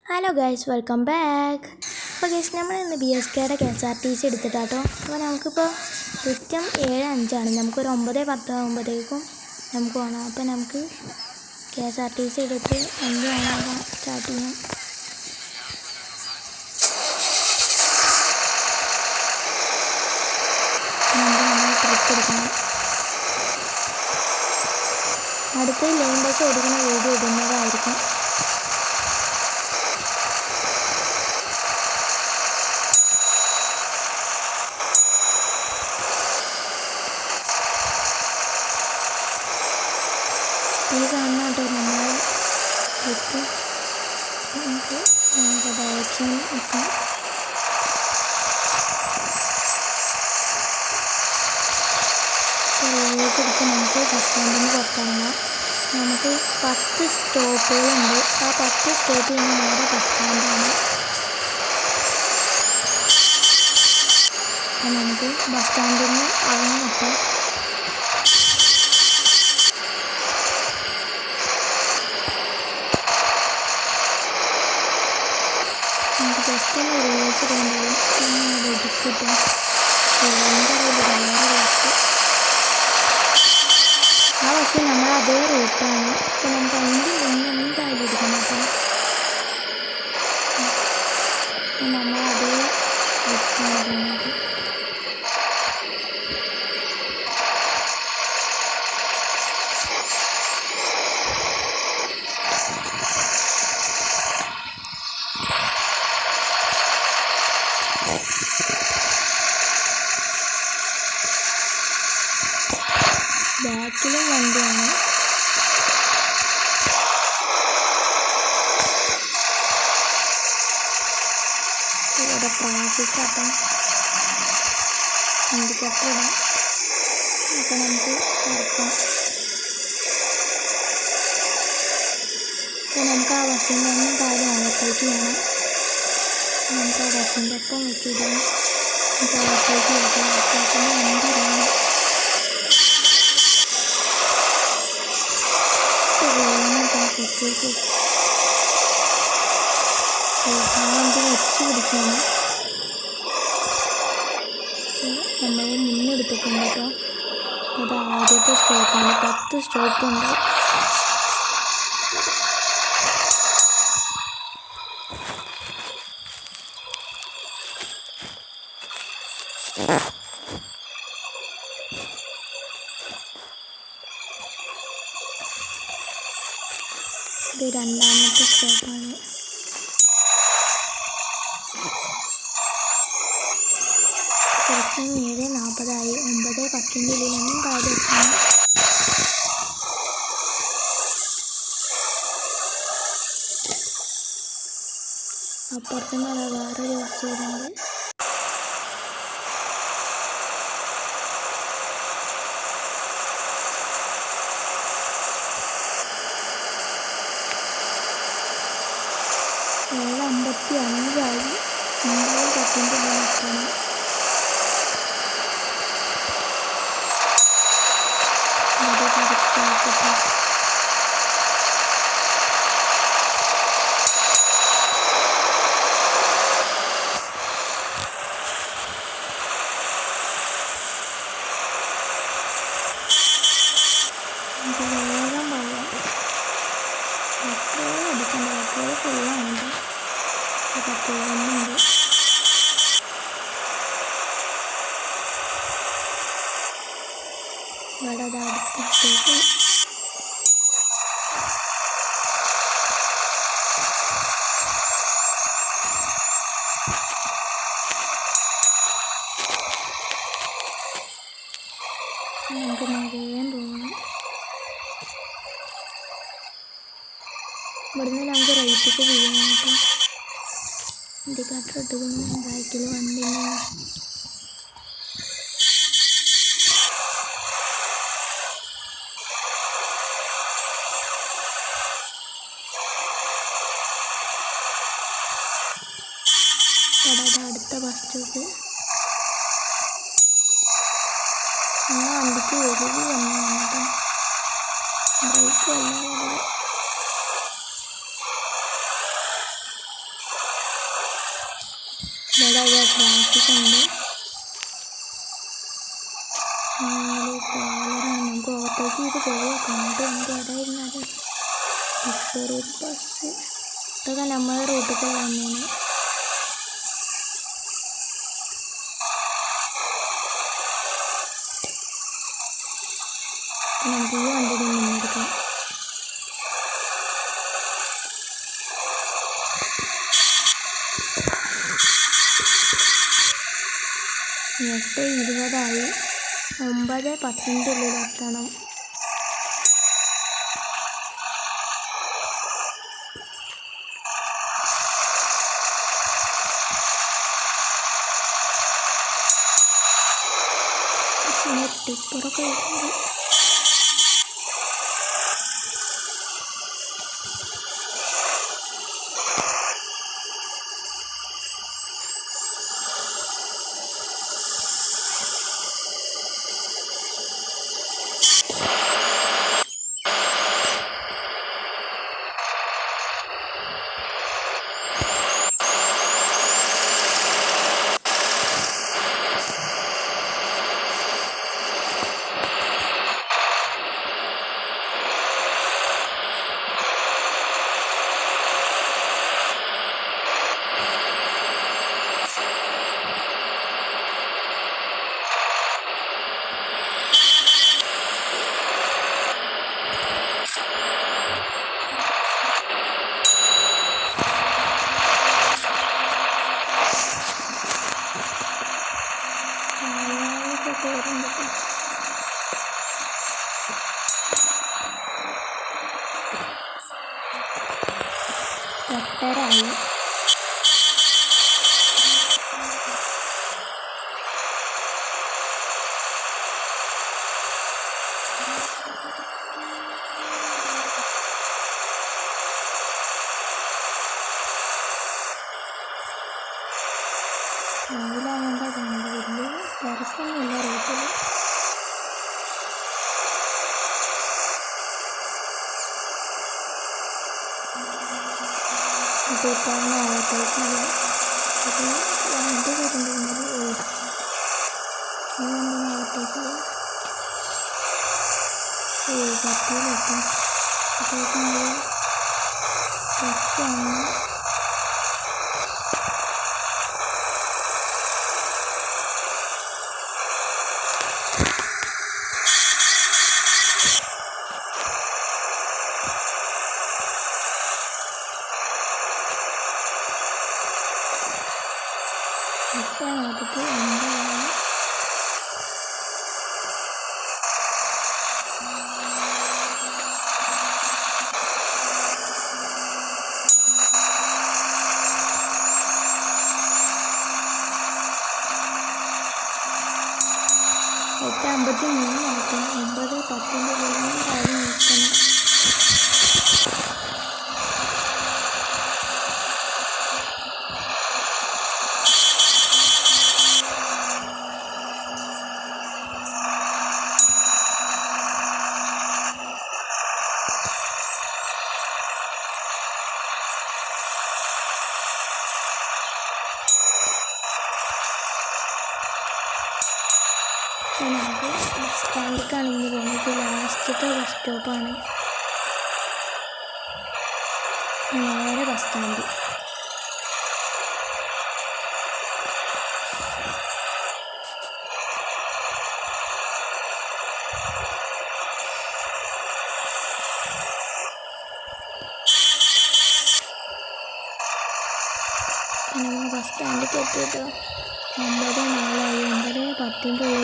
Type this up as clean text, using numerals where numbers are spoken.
Hello guys, welcome back. അപ്പോൾ guys, നമ്മൾ ഇന്ന് BSKയുടെ KSRTC എടുത്തിട്ടാട്ടോ. അപ്പോൾ നമുക്കിപ്പോൾ കൃത്യം 7:05 നമുക്കൊരു 9:10 ആകുമ്പോഴത്തേക്കും നമുക്ക് പോകണം. അപ്പോൾ നമുക്ക് KSRTC എടുത്ത് 5 ആകുമ്പോൾ സ്റ്റാർട്ട് ചെയ്യാം. നമ്മൾ ട്രിപ്പ് എടുക്കണം. അടുത്ത ലൈൻ ബസ് ഓടിക്കുന്ന വീഡിയോ ഇടുന്നതായിരിക്കും. ഈ കാണുന്ന കേട്ടോ നമ്മളെ ട്രിപ്പ്. നമുക്ക് ഡയറക്ഷൻ വെക്കാം. റോഡ്സ് എടുത്ത് നമുക്ക് ബസ് സ്റ്റാൻഡിൽ നിന്ന് പുറത്തിറങ്ങാം. നമുക്ക് 10 സ്റ്റോപ്പുകളുണ്ട്. ആ 10 സ്റ്റോപ്പിൽ നിന്ന് നേരെ ബസ് സ്റ്റാൻഡാണ്. അപ്പോൾ നമുക്ക് ബസ് സ്റ്റാൻഡിൽ നിന്ന് ഇറങ്ങിയിട്ട് നമുക്ക് ജസ്റ്റ് ഒന്ന് റോഡ്സ് ഇടേണ്ടതും എടുക്കിട്ടും വേറെ ബസ്. ആ ബസ് നമ്മൾ അതേ റൂട്ടാണ്. അപ്പോൾ നമുക്ക് അതിൻ്റെ മുന്നേ എന്തായാലും എടുക്കണം കേട്ടോ. നമ്മൾ അതേ റൂട്ടാണ് പോകുന്നത്. ബാക്കിലും വണ്ടിയാണ്. ഇവിടെ ട്രാഫിക് അപ്പം ഇൻഡിക്കേറ്റർ ഇടാം. അപ്പോൾ നമുക്ക് നടക്കാം. അപ്പോൾ നമുക്ക് ആ ബസ്സിൻ്റെ ഒന്നും കാര്യം ഓവർടേക്ക് ചെയ്യണം. നമുക്ക് ആ ബസ്സിൻ്റെ ഒപ്പം വെച്ചിട്ട് നമുക്ക് ഓവർടേക്ക് ചെയ്യണം. ഓവർടേക്കിൻ്റെ വണ്ടി ഇടണം. കുറച്ചേക്ക് വണ്ടി വെച്ച് പിടിക്കുകയാണ്. നമ്മൾ മുന്നെടുത്തിട്ടുണ്ട് കേട്ടോ. അത് ആദ്യത്തെ സ്റ്റോപ്പാണ്. 10 സ്റ്റോപ്പുണ്ട്. ഇത് രണ്ടാമത്തെ സ്റ്റോപ്പാണ്. കൃത്യം 7:40 9:10 ഉള്ളിലൊന്നും കാര്യം എത്തണം. അപ്പുറത്തുനിന്ന് വേറൊരു ബസ് വരുന്നുണ്ട്. ഏഴ് 55 9:10 എത്തണം. നമുക്ക് വേഗം പോകാം. പെട്രോൾ എടുക്കണ്ട. പെട്രോൾ ഫുള്ളാണ്. പെട്രോൾ വന്നുണ്ട്. ഇവിടെ അടുത്ത സ്റ്റോപ്പ്. നമുക്ക് വേഗം പോകണം. ഇവിടുന്ന് നമുക്ക് റൈറ്റിക്ക് പോകാം കേട്ടോ. ഇൻഡിക്കേറ്റർ ഇട്ടുകൊണ്ട് ബാക്കിൽ വണ്ടി അടുത്ത ബസ് സ്റ്റോപ്പ്. ആ വണ്ടിക്ക് വലിയ വന്നതാണ് കേട്ടോ. ബ്രേക്ക് വല്ലാതെ ഇവിടെ ട്രാഫിക് ഉണ്ട്. ട്രാവലറാണ്. നമുക്ക് ഓവർടേക്ക് ചെയ്ത് പോവുക. കണ്ട് എവിടെയായിരുന്നത് ഒരു ബസ്. ഇതൊക്കെ നമ്മളെ റൂട്ടിലുള്ള തന്നെയാണ്. നമുക്ക് ഈ വണ്ടി മുന്നെടുക്കാം. എട്ട് 20 9:10 ഉള്ളിൽ എത്തണം. പിന്നെ ടിപ്പറൊക്കെ വരുന്നുണ്ട്. ായി രാവിലായതുകൊണ്ട് വലിയ തിരക്കൊന്നുമില്ല റോട്ടിൽ. ഇപ്പോൾ ഓവർടേക്ക് ചെയ്യാം. അത് വണ്ടി വരുന്നുണ്ടെങ്കിൽ ഈ വണ്ടിനെ ഓവർടേക്ക് ചെയ്യാം. പറ്റിയിലെത്തും. അപ്പോഴേക്കും ട്രക്ക് വന്ന് ഇപ്പോൾ നോക്കിയിട്ട് എന്താണ് എട്ട് 53 ആക്കും. 9:10 കാര്യം നിൽക്കണം. നമുക്ക് ബസ് സ്റ്റാൻഡിലേക്കാണ് ഇനി പോകുന്നത്. ലാസ്റ്റത്തെ ബസ് സ്റ്റോപ്പാണ്. നേരെ ബസ് സ്റ്റാൻഡ്. നമ്മൾ ബസ് സ്റ്റാൻഡിലേക്ക് എത്തിയിട്ട് 9:04 9:10